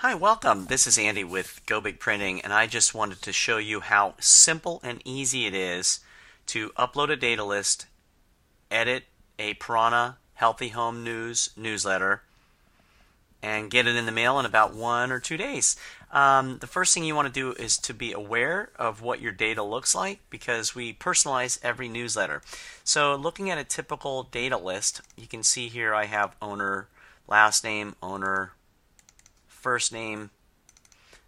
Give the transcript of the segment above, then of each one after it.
Hi, welcome. This is Andy with GoBig Printing, and I just wanted to show you how simple and easy it is to upload a data list, edit a Piranha Healthy Home News newsletter, and get it in the mail in about 1 or 2 days. The first thing you want to do is to be aware of what your data looks like because we personalize every newsletter. So looking at a typical data list, you can see here I have owner, last name, owner, first name,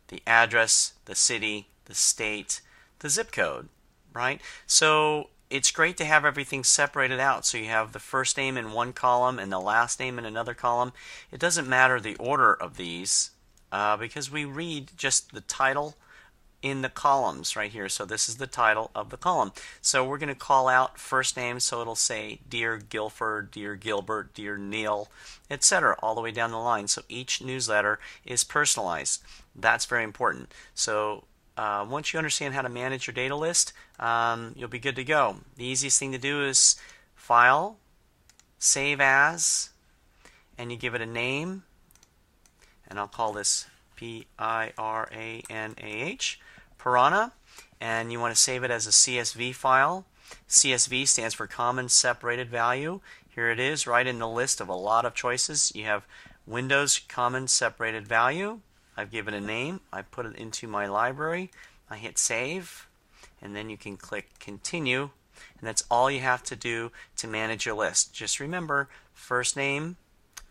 the address, the city, the state, the zip code, right? So it's great to have everything separated out. So you have the first name in one column and the last name in another column. It doesn't matter the order of these because we read just the title in the columns right here. So this is the title of the column. So we're going to call out first name, so it'll say Dear Guilford, Dear Gilbert, Dear Neil, etc. all the way down the line. So each newsletter is personalized. That's very important. So once you understand how to manage your data list, you'll be good to go. The easiest thing to do is File, Save As, and you give it a name, and I'll call this Piranah, Piranha, and you want to save it as a CSV file. CSV stands for Common Separated Value. Here it is, right in the list of a lot of choices. You have Windows Common Separated Value. I've given a name. I put it into my library. I hit Save, and then you can click Continue, and that's all you have to do to manage your list. Just remember, first name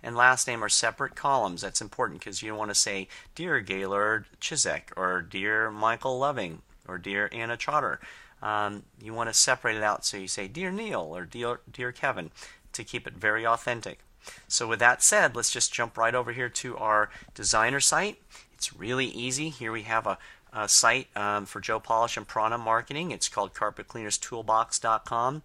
and last name are separate columns. That's important because you don't want to say Dear Gaylord Chisek or Dear Michael Loving or Dear Anna Trotter. You want to separate it out, so you say Dear Neil or Dear Kevin to keep it very authentic. So with that said, let's just jump right over here to our designer site. It's really easy. Here we have a site for Joe Polish and Piranha marketing. It's called carpetcleanerstoolbox.com.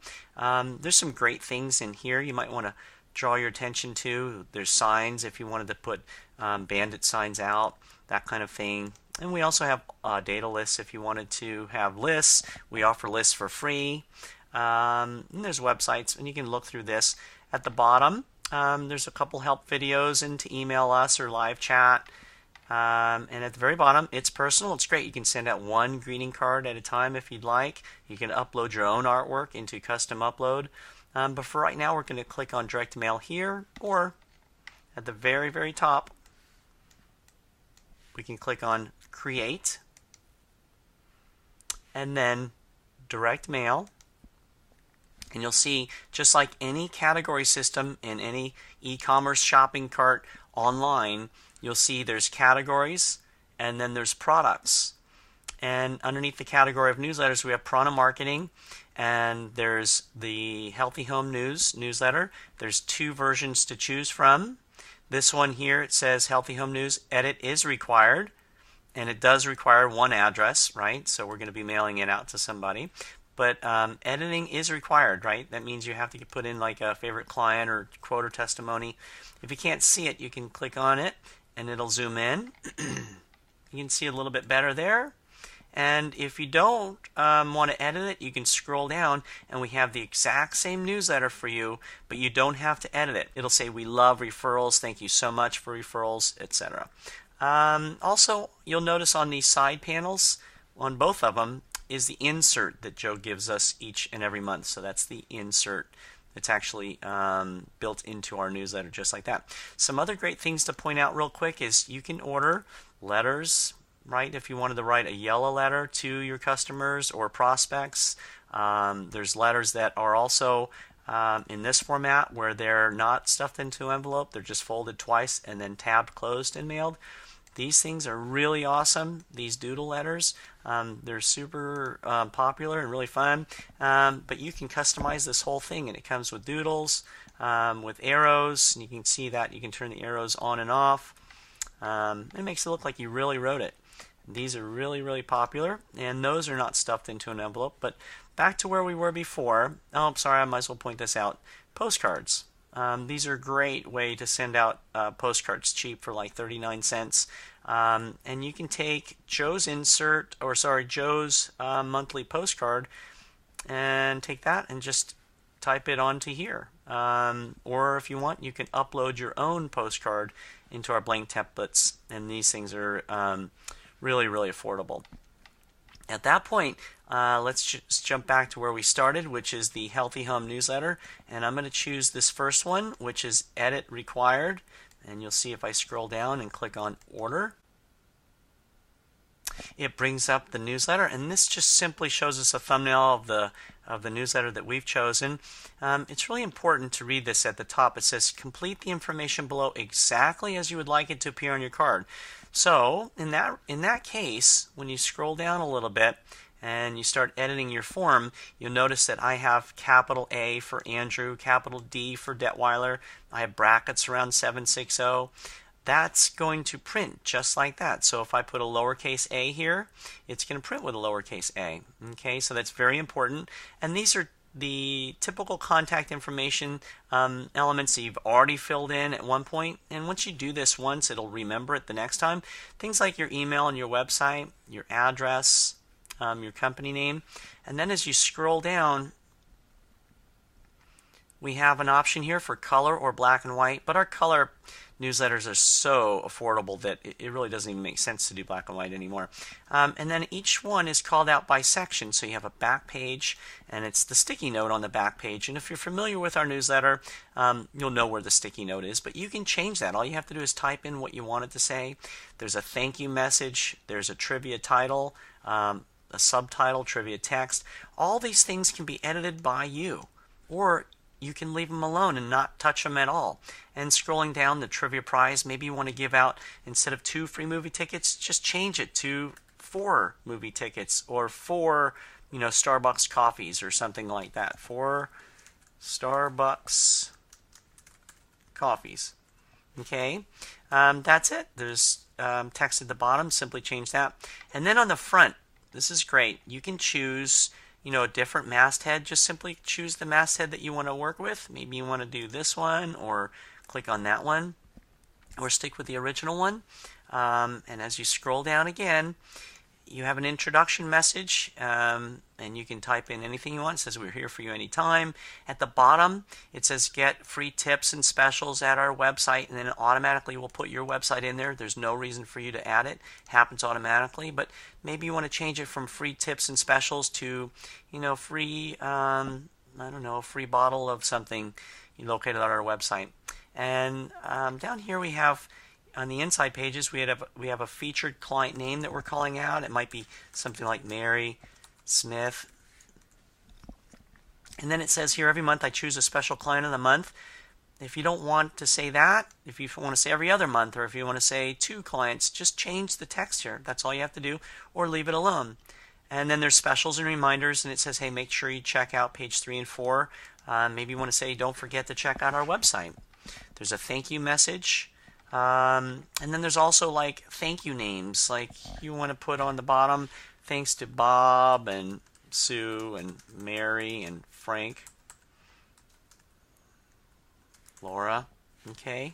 There's some great things in here you might want to draw your attention to. There's signs if you wanted to put bandit signs out, that kind of thing. And we also have data lists if you wanted to have lists. We offer lists for free. And there's websites, and you can look through this. At the bottom, there's a couple help videos and to email us or live chat. And at the very bottom, it's personal. It's great. You can send out one greeting card at a time if you'd like. You can upload your own artwork into custom upload. But for right now, we're going to click on direct mail here, or at the very, very top, we can click on create, and then direct mail. And you'll see, just like any category system in any e-commerce shopping cart online, you'll see there's categories and then there's products. And underneath the category of newsletters, we have Piranha Marketing, and there's the Healthy Home News newsletter. There's two versions to choose from. This one here, it says Healthy Home News edit is required, and it does require one address, right? So we're going to be mailing it out to somebody. But editing is required, right? That means you have to put in like a favorite client or quote or testimony. If you can't see it, you can click on it, and it'll zoom in. You can see a little bit better there. And if you don't want to edit it, you can scroll down, and we have the exact same newsletter for you, but you don't have to edit it. It'll say, "We love referrals. Thank you so much for referrals," etc. Also, you'll notice on these side panels, on both of them, is the insert that Joe gives us each and every month. So that's the insert. It's actually built into our newsletter just like that. Some other great things to point out real quick is you can order letters, right? If you wanted to write a yellow letter to your customers or prospects, there's letters that are also in this format where they're not stuffed into an envelope. They're just folded twice and then tabbed closed and mailed. These things are really awesome, these doodle letters. They're super popular and really fun, but you can customize this whole thing, and it comes with doodles, with arrows, and you can see that you can turn the arrows on and off. It makes it look like you really wrote it. These are really, really popular, and those are not stuffed into an envelope. But back to where we were before. Oh, I'm sorry, I might as well point this out. Postcards. These are a great way to send out postcards cheap for like 39 cents. And you can take Joe's monthly postcard and take that and just type it onto here. Or if you want, you can upload your own postcard into our blank templates, and these things are really, really affordable. At that point, let's just jump back to where we started, which is the Healthy Home newsletter, and I'm going to choose this first one, which is Edit Required, and you'll see if I scroll down and click on Order, it brings up the newsletter, and this just simply shows us a thumbnail of the newsletter that we've chosen. It's really important to read this at the top. It says complete the information below exactly as you would like it to appear on your card. So in that case, when you scroll down a little bit and you start editing your form, you'll notice that I have capital A for Andrew, capital D for Detweiler. I have brackets around 760. That's going to print just like that. So if I put a lowercase a here, it's going to print with a lowercase a. Okay, so that's very important. And these are the typical contact information elements that you've already filled in at one point. And once you do this once, it'll remember it the next time. Things like your email and your website, your address, your company name. And then as you scroll down, we have an option here for color or black and white, but our color newsletters are so affordable that it really doesn't even make sense to do black and white anymore. And then each one is called out by section. So you have a back page, and it's the sticky note on the back page. And if you're familiar with our newsletter, you'll know where the sticky note is, but you can change that. All you have to do is type in what you want it to say. There's a thank you message, there's a trivia title, a subtitle, trivia text. All these things can be edited by you, or you can leave them alone and not touch them at all. And scrolling down, the trivia prize, maybe you want to give out, instead of 2 free movie tickets, just change it to 4 movie tickets, or 4 Starbucks coffees or something like that. 4 Starbucks coffees. Okay, that's it. There's text at the bottom, simply change that. And then on the front, this is great. You can choose a different masthead. Just simply choose the masthead that you want to work with. Maybe you want to do this one, or click on that one, or stick with the original one. And as you scroll down again, you have an introduction message, and you can type in anything you want. It says we're here for you anytime. At the bottom, it says get free tips and specials at our website, and then it automatically will put your website in there. There's no reason for you to add it. It happens automatically, but maybe you want to change it from free tips and specials to, free, I don't know, a free bottle of something located on our website. And down here we have, on the inside pages, we have a featured client name that we're calling out. It might be something like Mary Smith. And then it says here, every month I choose a special client of the month. If you don't want to say that, if you want to say every other month, or if you want to say 2 clients, just change the text here. That's all you have to do, or leave it alone. And then there's specials and reminders, and it says, hey, make sure you check out page 3 and 4. Maybe you want to say, don't forget to check out our website. There's a thank you message. And then there's also like thank you names, like you want to put on the bottom, thanks to Bob and Sue and Mary and Frank, Laura. Okay,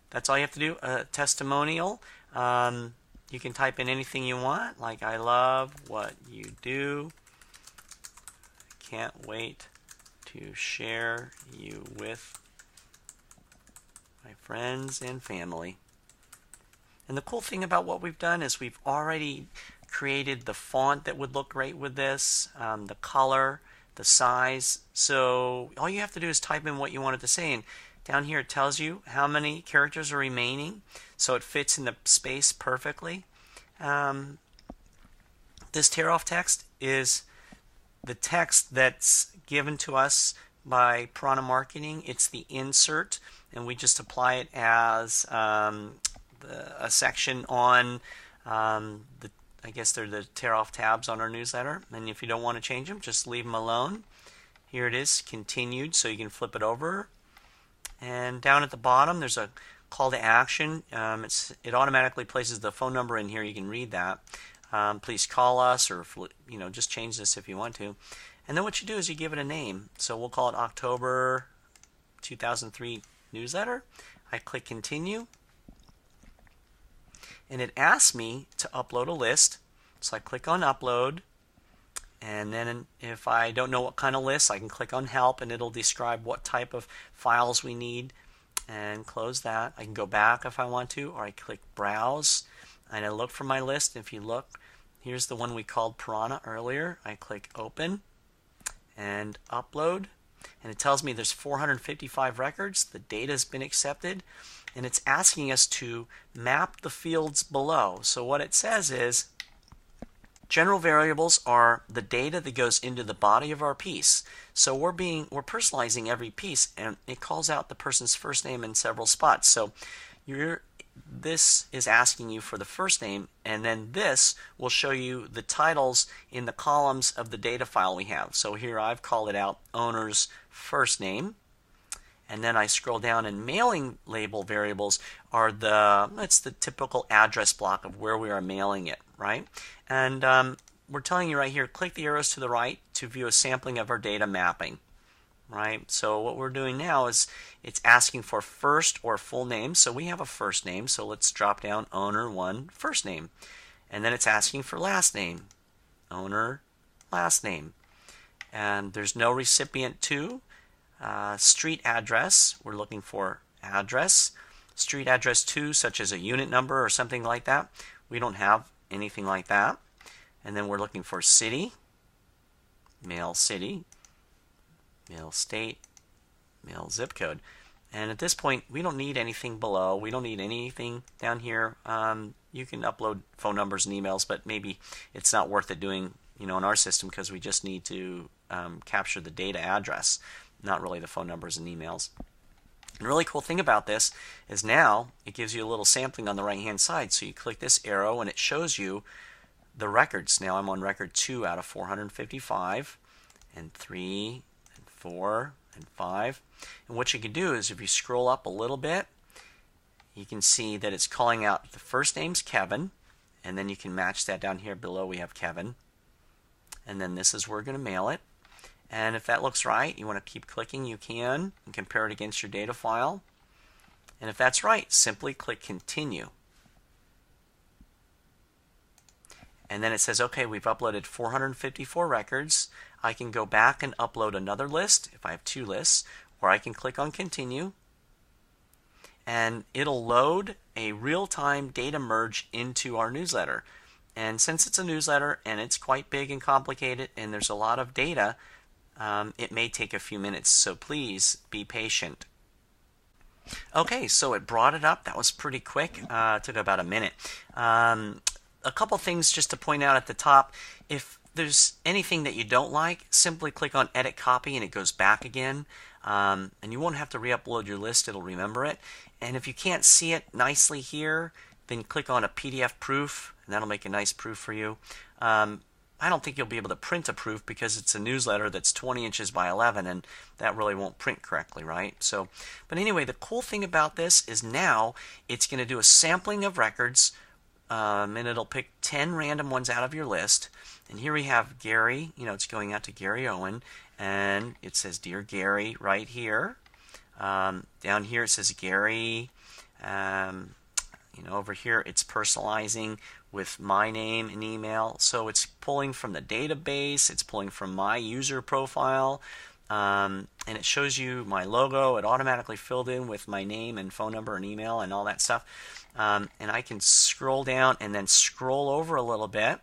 that's all you have to do. A testimonial, you can type in anything you want, like I love what you do, can't wait to share you with my friends and family. And the cool thing about what we've done is we've already created the font that would look great with this, the color, the size. So all you have to do is type in what you want it to say, and down here it tells you how many characters are remaining, so it fits in the space perfectly. This tear-off text is the text that's given to us by Piranha Marketing. It's the insert, and we just apply it as a section on I guess they're the tear-off tabs on our newsletter. And if you don't want to change them, just leave them alone. Here it is, continued, so you can flip it over. And down at the bottom, there's a call to action. It automatically places the phone number in here. You can read that. Please call us, or just change this if you want to. And then what you do is you give it a name. So we'll call it October 2003 newsletter. I click continue, and it asks me to upload a list. So I click on upload, and then if I don't know what kind of list, I can click on help, and it'll describe what type of files we need. and close that. I can go back if I want to, or I click Browse and I look for my list. If you look, here's the one we called Piranha earlier. I click Open and Upload, and it tells me there's 455 records. The data has been accepted, and it's asking us to map the fields below. So what it says is general variables are the data that goes into the body of our piece. So we're personalizing every piece, and it calls out the person's first name in several spots. So this is asking you for the first name, and then this will show you the titles in the columns of the data file we have. So here I've called it out owner's first name, and then I scroll down, and mailing label variables are that's the typical address block of where we are mailing it, right? And we're telling you right here, click the arrows to the right to view a sampling of our data mapping, right? So what we're doing now is it's asking for first or full name. So we have a first name, so let's drop down owner 1 first name. And then it's asking for last name, owner last name. And there's no recipient to. Street address, we're looking for address. Street address to, such as a unit number or something like that. We don't have anything like that. And then we're looking for city, mail city, mail state, mail zip code. And at this point, we don't need anything below. We don't need anything down here. You can upload phone numbers and emails, but maybe it's not worth it doing, in our system, because we just need to capture the data address, not really the phone numbers and emails. And the really cool thing about this is now it gives you a little sampling on the right hand side. So you click this arrow and it shows you the records. Now I'm on record 2 out of 455, and 3 and 4 and 5. And what you can do is if you scroll up a little bit, you can see that it's calling out the first name's Kevin, and then you can match that down here below. We have Kevin, and then this is where we're going to mail it. And if that looks right, you want to keep clicking, you can, and compare it against your data file. And if that's right, simply click Continue. And then it says, okay, we've uploaded 454 records. I can go back and upload another list if I have 2 lists, or I can click on Continue. And it'll load a real-time data merge into our newsletter. And since it's a newsletter and it's quite big and complicated and there's a lot of data, it may take a few minutes, so please be patient. Okay, so it brought it up. That was pretty quick. It took about a minute. A couple things just to point out at the top. If there's anything that you don't like, simply click on Edit Copy and it goes back again. And you won't have to re-upload your list. It'll remember it. And if you can't see it nicely here, then click on a PDF proof, and that'll make a nice proof for you. I don't think you'll be able to print a proof because it's a newsletter that's 20 inches by 11, and that really won't print correctly, right? So, but anyway, the cool thing about this is now it's going to do a sampling of records, and it'll pick 10 random ones out of your list. And here we have Gary. It's going out to Gary Owen, and it says Dear Gary right here. Down here it says Gary. Over here it's personalizing with my name and email. So it's pulling from the database, it's pulling from my user profile, and it shows you my logo. It automatically filled in with my name and phone number and email and all that stuff. And I can scroll down and then scroll over a little bit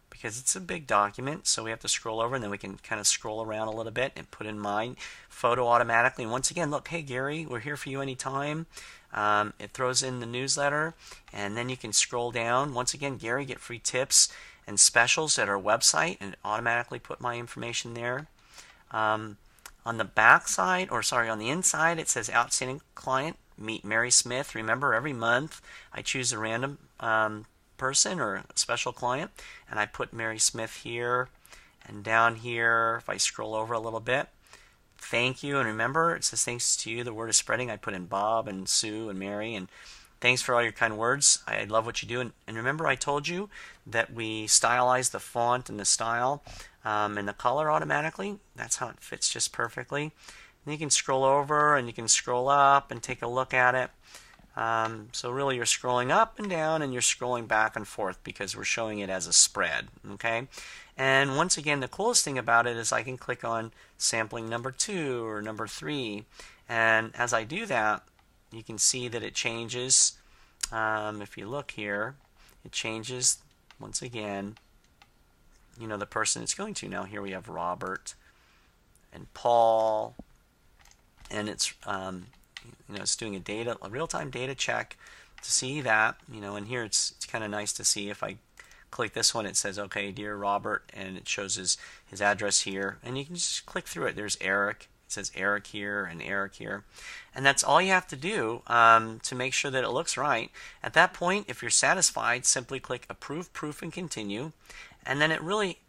because it's a big document, so we have to scroll over, and then we can kind of scroll around a little bit and put in my photo automatically. And once again, look, hey Gary, we're here for you anytime. It throws in the newsletter, and then you can scroll down. Once again, Gary, get free tips and specials at our website, and automatically put my information there. On the back side, or sorry, on the inside, it says Outstanding Client, meet Mary Smith. Remember, every month I choose a random person or a special client, and I put Mary Smith here. And down here, if I scroll over a little bit, thank you. And remember, it says thanks to you, the word is spreading. I put in Bob and Sue and Mary, and thanks for all your kind words. I love what you do. And remember, I told you that we stylize the font and the style and the color automatically. That's how it fits just perfectly. And you can scroll over and you can scroll up and take a look at it. So really you're scrolling up and down and you're scrolling back and forth because we're showing it as a spread. Okay? And once again, the coolest thing about it is I can click on sampling number 2 or number 3, And as I do that, you can see that it changes. If you look here, it changes once again, the person it's going to. Now here we have Robert and Paul, and it's it's doing a real-time data check to see that, and here it's kind of nice to see. If I click this one, it says, okay, dear Robert, and it shows his address here, and you can just click through it. There's Eric. It says Eric here and Eric here, and that's all you have to do to make sure that it looks right. At that point, if you're satisfied, simply click Approve, Proof, and Continue, and then it really,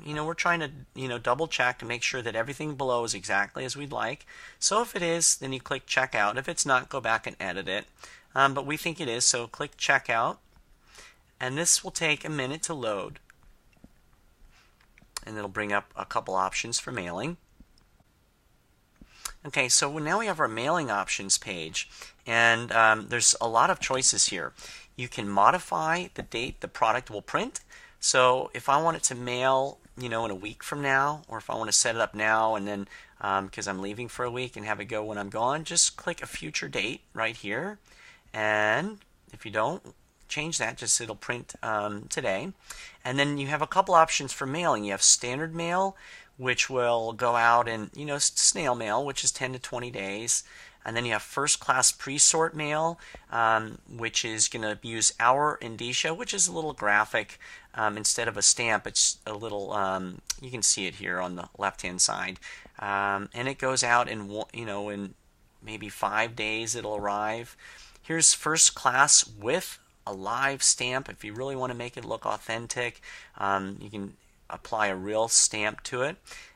we're trying to double check to make sure that everything below is exactly as we'd like. So if it is, then you click Checkout. If it's not, go back and edit it. But we think it is, so click Checkout, and this will take a minute to load, and it'll bring up a couple options for mailing. Okay, so now we have our mailing options page, and there's a lot of choices here. You can modify the date the product will print. So if I want it to mail, in a week from now, or if I want to set it up now and then because I'm leaving for a week and have it go when I'm gone, just click a future date right here. And if you don't change that, just it'll print today. And then you have a couple options for mailing. You have standard mail, which will go out in snail mail, which is 10 to 20 days. And then you have first class pre-sort mail, which is going to use our indicia, which is a little graphic. Instead of a stamp, it's a little, you can see it here on the left hand side. And it goes out in in maybe 5 days it'll arrive. Here's first class with a live stamp. If you really want to make it look authentic, you can apply a real stamp to it.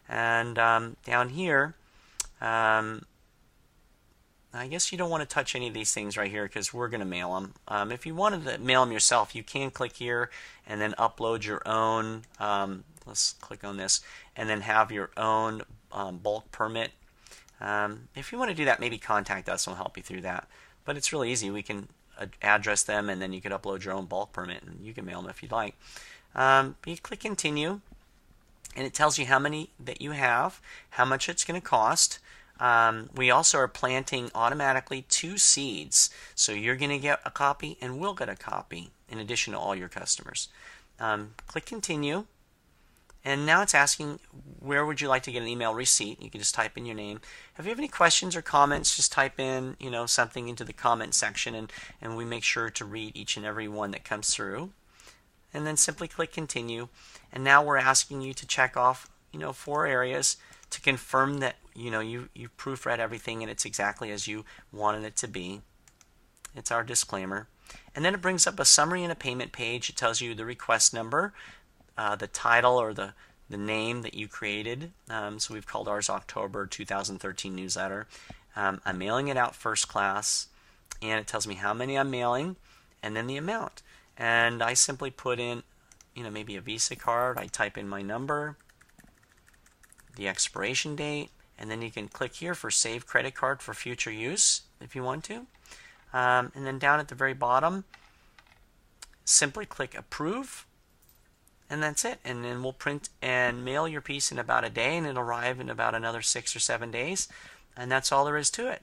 And down here, I guess you don't want to touch any of these things right here because we're going to mail them. If you wanted to mail them yourself, you can click here and then upload your own. Let's click on this and then have your own bulk permit. If you want to do that, maybe contact us and we'll help you through that. But it's really easy. We can address them, and then you can upload your own bulk permit, and you can mail them if you'd like. You click Continue, and it tells you how many that you have, how much it's going to cost. We also are planting automatically 2 seeds, so you're going to get a copy and we'll get a copy in addition to all your customers. Click Continue, and now it's asking where would you like to get an email receipt. You can just type in your name. If you have any questions or comments, just type in something into the comment section, and we make sure to read each and every one that comes through. And then simply click Continue, and now we're asking you to check off 4 areas to confirm that you've proofread everything and it's exactly as you wanted it to be. It's our disclaimer. And then it brings up a summary and a payment page. It tells you the request number, the title or the name that you created. So we've called ours October 2013 newsletter. I'm mailing it out first class, and it tells me how many I'm mailing and then the amount. And I simply put in maybe a Visa card. I type in my number, the expiration date, and then you can click here for Save Credit Card for future use if you want to. And then down at the very bottom, simply click Approve, and that's it. And then we'll print and mail your piece in about a day, and it'll arrive in about another 6 or 7 days. And that's all there is to it.